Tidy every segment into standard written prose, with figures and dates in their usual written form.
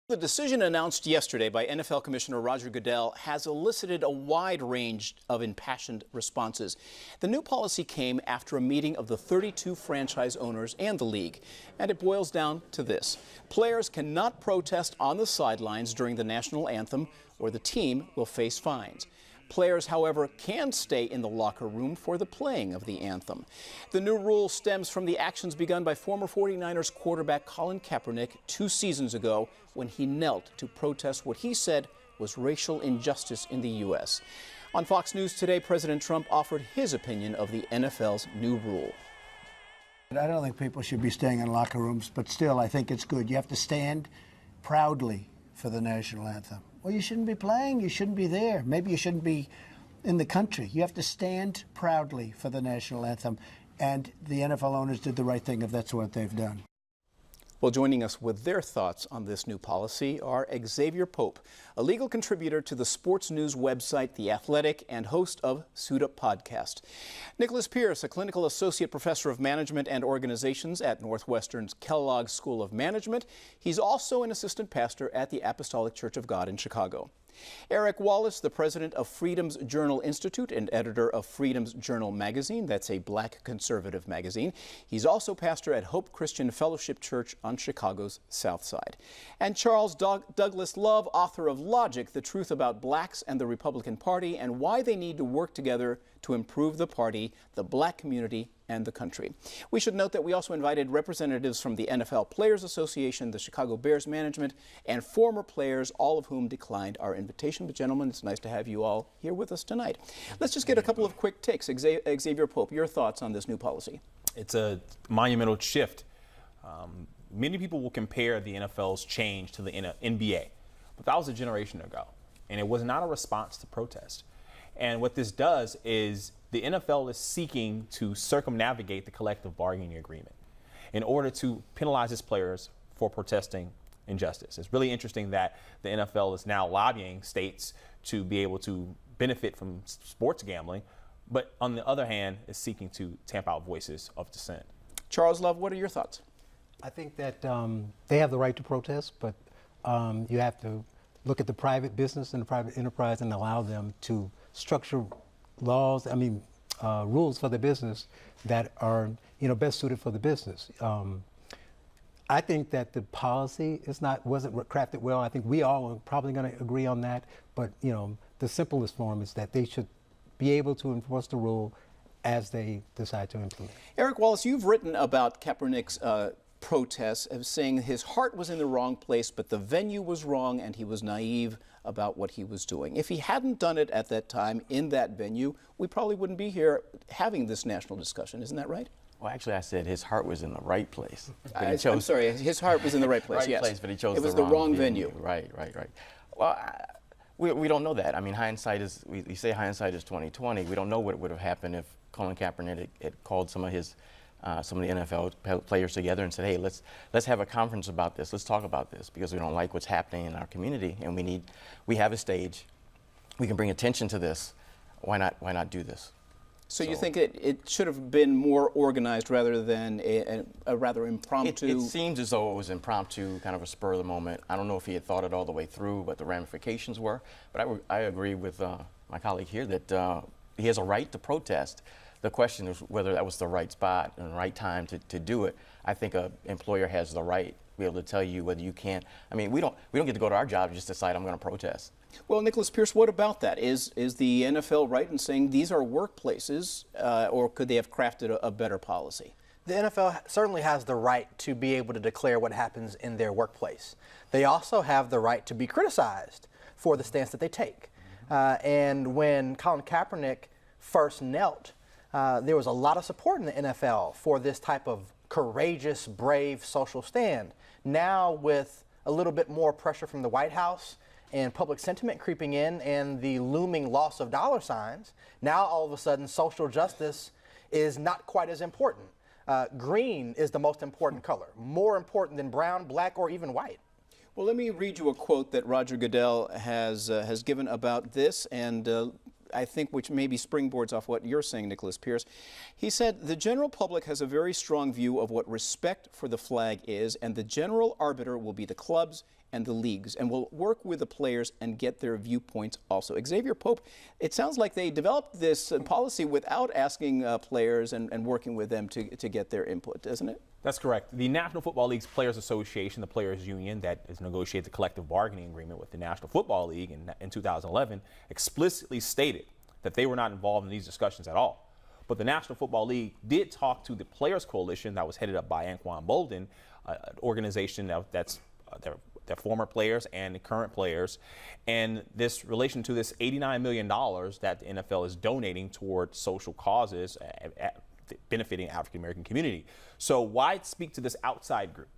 The decision announced yesterday by NFL Commissioner Roger Goodell has elicited a wide range of impassioned responses. The new policy came after a meeting of the 32 franchise owners and the league, and it boils down to this. Players cannot protest on the sidelines during the national anthem, or the team will face fines. Players, however, can stay in the locker room for the playing of the anthem. The new rule stems from the actions begun by former 49ers quarterback Colin Kaepernick 2 seasons ago when he knelt to protest what he said was racial injustice in the U.S. On Fox News today, President Trump offered his opinion of the NFL's new rule. I don't think people should be staying in locker rooms, but still, I think it's good. You have to stand proudly for the national anthem. Well, you shouldn't be playing. You shouldn't be there. Maybe you shouldn't be in the country. You have to stand proudly for the national anthem. And the NFL owners did the right thing if that's what they've done. Well, joining us with their thoughts on this new policy are Xavier Pope, a legal contributor to the sports news website The Athletic and host of Suit Up Podcast. Nicholas Pierce, a clinical associate professor of management and organizations at Northwestern's Kellogg School of Management. He's also an assistant pastor at the Apostolic Church of God in Chicago. Eric Wallace, the president of Freedom's Journal Institute and editor of Freedom's Journal magazine. That's a black conservative magazine. He's also pastor at Hope Christian Fellowship Church on Chicago's South Side. And Charles Douglas Love, author of Logic, The Truth About Blacks and the Republican Party and Why They Need to Work Together to Improve the Party, the Black Community, and the country. We should note that we also invited representatives from the NFL Players Association, the Chicago Bears management, and former players, all of whom declined our invitation. But gentlemen, it's nice to have you all here with us tonight. Let's just get a couple of quick takes. Xavier Pope, your thoughts on this new policy? It's a monumental shift. Many people will compare the NFL's change to the NBA, but that was a generation ago, and it was not a response to protest. And what this does is the NFL is seeking to circumnavigate the collective bargaining agreement in order to penalize its players for protesting injustice. It's really interesting that the NFL is now lobbying states to be able to benefit from sports gambling, but on the other hand, is seeking to tamp out voices of dissent. Charles Love, what are your thoughts? I think that they have the right to protest, but you have to look at the private business and the private enterprise and allow them to structure laws, rules for the business that are, best suited for the business. I think that the policy wasn't crafted well. I think we all are probably going to agree on that. But, the simplest form is that they should be able to enforce the rule as they decide to implement. Eric Wallace, you've written about Kaepernick's protests of saying his heart was in the wrong place, but the venue was wrong and he was naive about what he was doing. If he hadn't done it at that time in that venue, we probably wouldn't be here having this national discussion. Isn't that right? Well, actually, I said his heart was in the right place. I'm sorry, his heart was in the right place, right yes. Place, but he chose it was the wrong venue. Right. Well, we don't know that. I mean, hindsight is, we say hindsight is 20/20. We don't know what would have happened if Colin Kaepernick had called some of the NFL players together and said, hey, let's have a conference about this. Let's talk about this because we don't like what's happening in our community and we have a stage. We can bring attention to this. Why not do this? So you think it should have been more organized rather than a rather impromptu? It seems as though it was impromptu, kind of a spur of the moment. I don't know if he had thought it all the way through, what the ramifications were. But I agree with my colleague here that he has a right to protest. The question is whether that was the right spot and the right time to do it. I think an employer has the right to be able to tell you whether you can't. I mean, we don't get to go to our job and just decide I'm going to protest. Well, Nicholas Pierce, what about that? Is the NFL right in saying these are workplaces, or could they have crafted a better policy? The NFL certainly has the right to be able to declare what happens in their workplace. They also have the right to be criticized for the stance that they take. And when Colin Kaepernick first knelt, there was a lot of support in the NFL for this type of courageous, brave social stand. Now, with a little bit more pressure from the White House and public sentiment creeping in and the looming loss of dollar signs, now all of a sudden social justice is not quite as important. Green is the most important color, more important than brown, black, or even white. Well, let me read you a quote that Roger Goodell has given about this, and I think, which maybe springboards off what you're saying, Nicholas Pierce. He said, the general public has a very strong view of what respect for the flag is, and the general arbiter will be the clubs and the leagues, and will work with the players and get their viewpoints also. Xavier Pope, it sounds like they developed this policy without asking players and working with them to get their input, doesn't it? That's correct. The National Football League's Players Association, the Players Union that has negotiated the collective bargaining agreement with the National Football League in 2011, explicitly stated that they were not involved in these discussions at all. But the National Football League did talk to the Players Coalition that was headed up by Anquan Bolden, an organization that's their former players and the current players, and this relation to this $89 million that the NFL is donating toward social causes benefiting the African American community. So why speak to this outside group?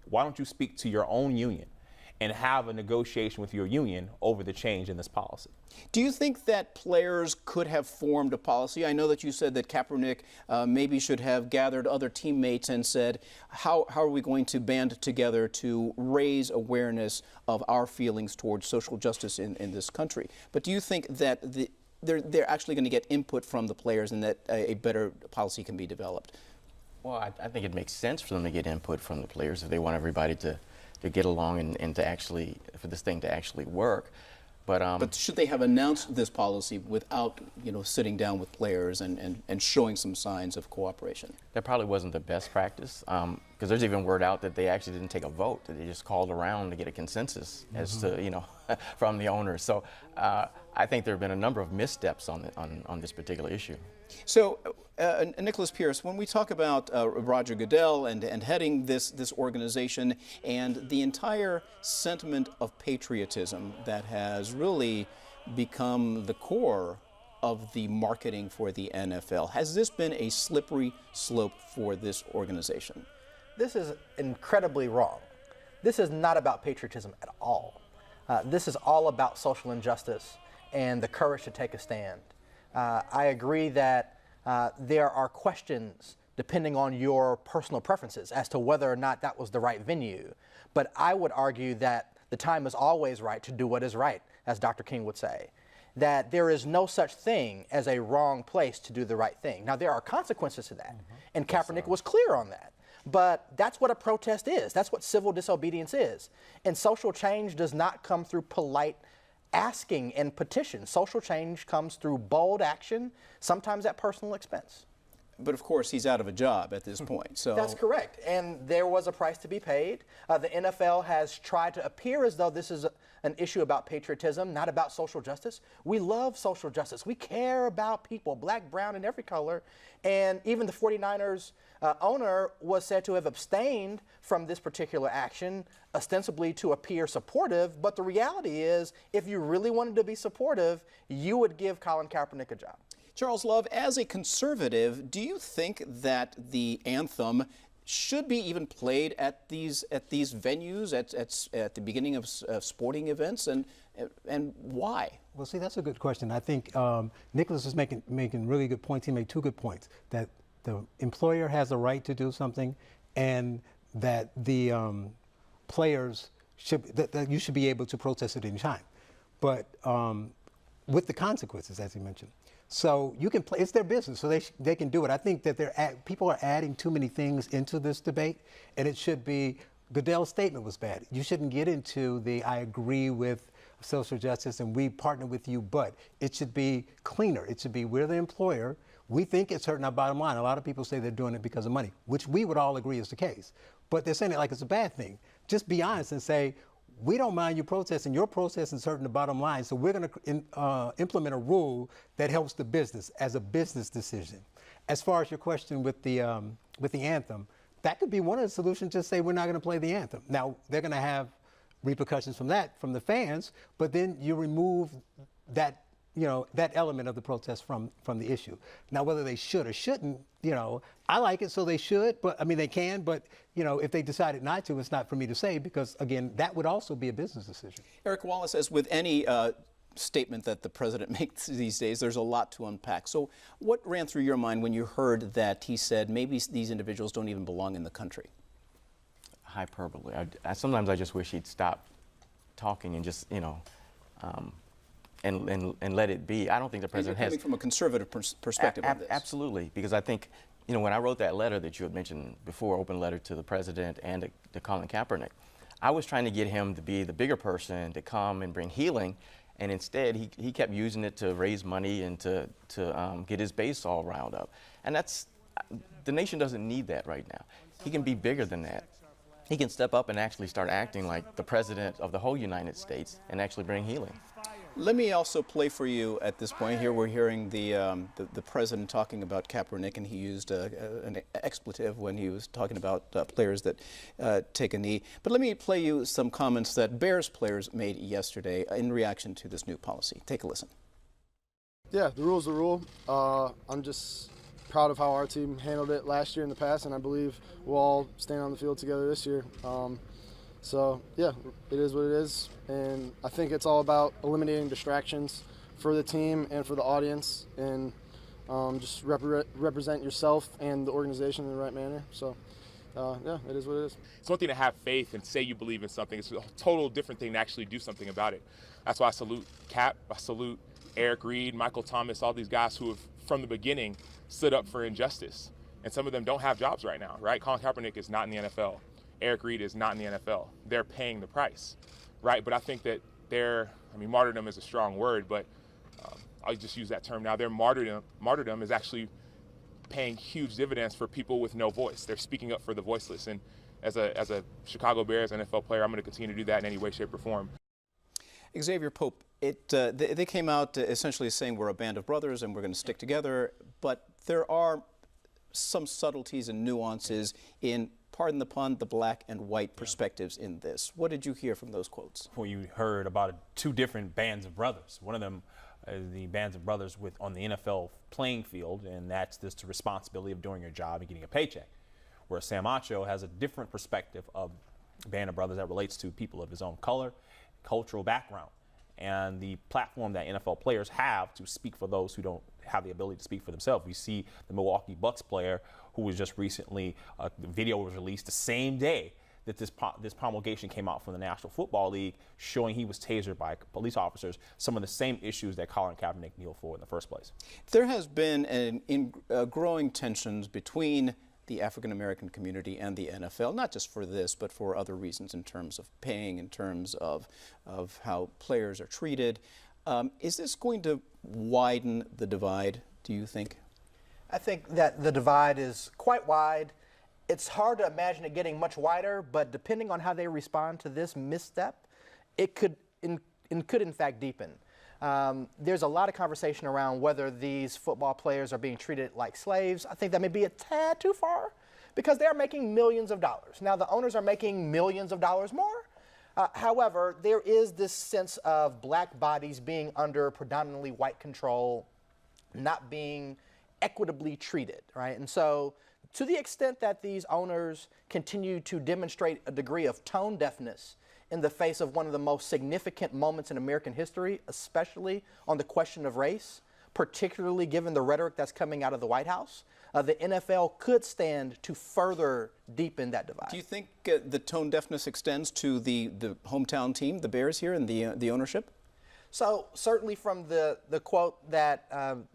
Why don't you speak to your own union and have a negotiation with your union over the change in this policy? Do you think that players could have formed a policy? I know that you said that Kaepernick maybe should have gathered other teammates and said, how are we going to band together to raise awareness of our feelings towards social justice in this country? But do you think that they're actually going to get input from the players and that a better policy can be developed? Well, I think it makes sense for them to get input from the players if they want everybody to get along and to actually, for this thing to actually work. But should they have announced this policy without, sitting down with players and showing some signs of cooperation? That probably wasn't the best practice, because there's even word out that they actually didn't take a vote, that they just called around to get a consensus as to, from the owners. So I think there have been a number of missteps on this particular issue. So, Nicholas Pierce, when we talk about Roger Goodell and heading this organization and the entire sentiment of patriotism that has really become the core of the marketing for the NFL, has this been a slippery slope for this organization? This is incredibly wrong. This is not about patriotism at all. This is all about social injustice and the courage to take a stand. I agree that there are questions depending on your personal preferences as to whether or not that was the right venue. But I would argue that the time is always right to do what is right, as Dr. King would say. That there is no such thing as a wrong place to do the right thing. Now, there are consequences to that, and Kaepernick was clear on that. But that's what a protest is. That's what civil disobedience is. And social change does not come through polite asking and petition. Social change comes through bold action, sometimes at personal expense. But of course, he's out of a job at this point. So that's correct. And there was a price to be paid. The NFL has tried to appear as though this is an issue about patriotism, not about social justice. We love social justice. We care about people, black, brown, and every color. And even the 49ers owner was said to have abstained from this particular action, ostensibly to appear supportive. But the reality is, if you really wanted to be supportive, you would give Colin Kaepernick a job. Charles Love, as a conservative, do you think that the anthem should be even played at these venues at the beginning of sporting events, and why? Well, see, that's a good question. I think Nicholas is making really good points. He made two good points: that the employer has a right to do something, and that the players that you should be able to protest at any time, but with the consequences, as he mentioned. So you can play, it's their business, so they can do it. I think that people are adding too many things into this debate, and it should be, Goodell's statement was bad. You shouldn't get into I agree with social justice and we partner with you, but it should be cleaner. It should be, we're the employer, we think it's hurting our bottom line. A lot of people say they're doing it because of money, which we would all agree is the case. But they're saying it like it's a bad thing. Just be honest and say, we don't mind you protesting. Your protest is hurting the bottom line, so we're going to implement a rule that helps the business as a business decision. As far as your question with the anthem, that could be one of the solutions. Just say we're not going to play the anthem. Now they're going to have repercussions from the fans, but then you remove that that element of the protest from the issue. Now whether they should or shouldn't, I like it, so they should, but I mean they can, but if they decided not to, it's not for me to say, because again, that would also be a business decision. Eric Wallace, as with any statement that the president makes these days, there's a lot to unpack. So what ran through your mind when you heard that he said maybe these individuals don't even belong in the country? Hyperbole. Sometimes I just wish he'd stop talking and just, and let it be. I don't think the president You're has. coming from a conservative perspective on this. Absolutely, because I think, you know, when I wrote that letter that you had mentioned before, open letter to the president and to Colin Kaepernick, I was trying to get him to be the bigger person, to come and bring healing, and instead he kept using it to raise money and to get his base all riled up. And the nation doesn't need that right now. He can be bigger than that. He can step up and actually start acting like the president of the whole United States and actually bring healing. Let me also play for you at this point. Here we're hearing the president talking about Kaepernick, and he used an expletive when he was talking about players that take a knee. But let me play you some comments that Bears players made yesterday in reaction to this new policy. Take a listen. Yeah, the rule's the rule. I'm just proud of how our team handled it last year in the past, and I believe we'll all stand on the field together this year. So, yeah, it is what it is, and I think it's all about eliminating distractions for the team and for the audience, and just represent yourself and the organization in the right manner. So, yeah, it is what it is. It's one thing to have faith and say you believe in something. It's a total different thing to actually do something about it. That's why I salute Cap, I salute Eric Reed, Michael Thomas, all these guys who have, from the beginning, stood up for injustice. And some of them don't have jobs right now, right? Colin Kaepernick is not in the NFL. Eric Reed is not in the NFL. They're paying the price, right? But I think that martyrdom is a strong word, but I'll just use that term now. Their martyrdom is actually paying huge dividends for people with no voice. They're speaking up for the voiceless. And as a Chicago Bears NFL player, I'm going to continue to do that in any way, shape, or form. Xavier Pope, they came out essentially saying we're a band of brothers and we're going to stick together, but there are some subtleties and nuances in, pardon the pun, the black and white perspectives in this. What did you hear from those quotes? Well, you heard about two different bands of brothers. One of them is the bands of brothers on the NFL playing field, and that's just the responsibility of doing your job and getting a paycheck. Whereas Sam Acho has a different perspective of band of brothers that relates to people of his own color, cultural background, and the platform that NFL players have to speak for those who don't have the ability to speak for themselves. We see the Milwaukee Bucks player who was just recently, the video was released the same day that this promulgation came out from the National Football League, showing he was tasered by police officers, some of the same issues that Colin Kaepernick kneeled for in the first place. There has been growing tensions between the African-American community and the NFL, not just for this, but for other reasons in terms of paying, in terms of how players are treated. Is this going to widen the divide, do you think? I think that the divide is quite wide. It's hard to imagine it getting much wider, but depending on how they respond to this misstep, it could in fact deepen. There's a lot of conversation around whether these football players are being treated like slaves. I think that may be a tad too far because they are making millions of dollars. Now, the owners are making millions of dollars more. However, there is this sense of black bodies being under predominantly white control, not being equitably treated, right? And so to the extent that these owners continue to demonstrate a degree of tone deafness in the face of one of the most significant moments in American history, especially on the question of race, particularly given the rhetoric that's coming out of the White House, the NFL could stand to further deepen that divide. Do you think the tone deafness extends to the hometown team, the Bears here, and the ownership? So certainly from the quote that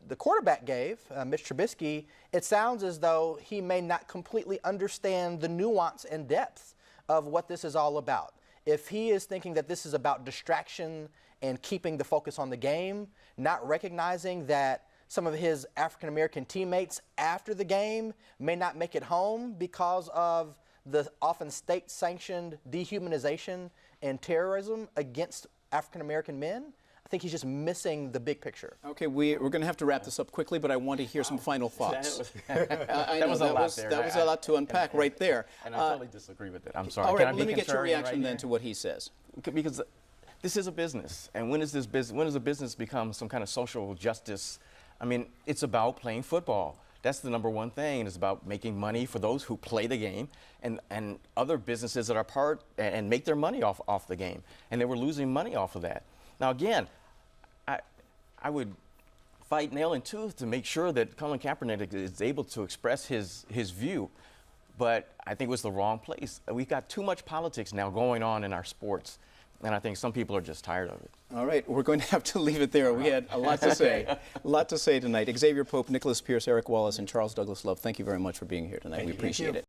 the quarterback gave, Mitch Trubisky, it sounds as though he may not completely understand the nuance and depth of what this is all about. If he is thinking that this is about distraction and keeping the focus on the game, not recognizing that some of his African-American teammates after the game may not make it home because of the often state-sanctioned dehumanization and terrorism against African-American men, I think he's just missing the big picture. Okay, we're going to have to wrap this up quickly, but I want to hear some final thoughts. That was a lot to unpack right there. And I totally disagree with it. I'm sorry. All right, let me get your reaction then to what he says. Because this is a business, and when does a business become some kind of social justice? I mean, it's about playing football. That's the number one thing. It's about making money for those who play the game and other businesses that are part and make their money off the game. And they were losing money off of that. Now, again, I would fight nail and tooth to make sure that Colin Kaepernick is able to express his view. But I think it was the wrong place. We've got too much politics now going on in our sports. And I think some people are just tired of it. All right, we're going to have to leave it there. We had a lot to say, tonight. Xavier Pope, Nicholas Pierce, Eric Wallace, and Charles Douglas Love, thank you very much for being here tonight. We appreciate it.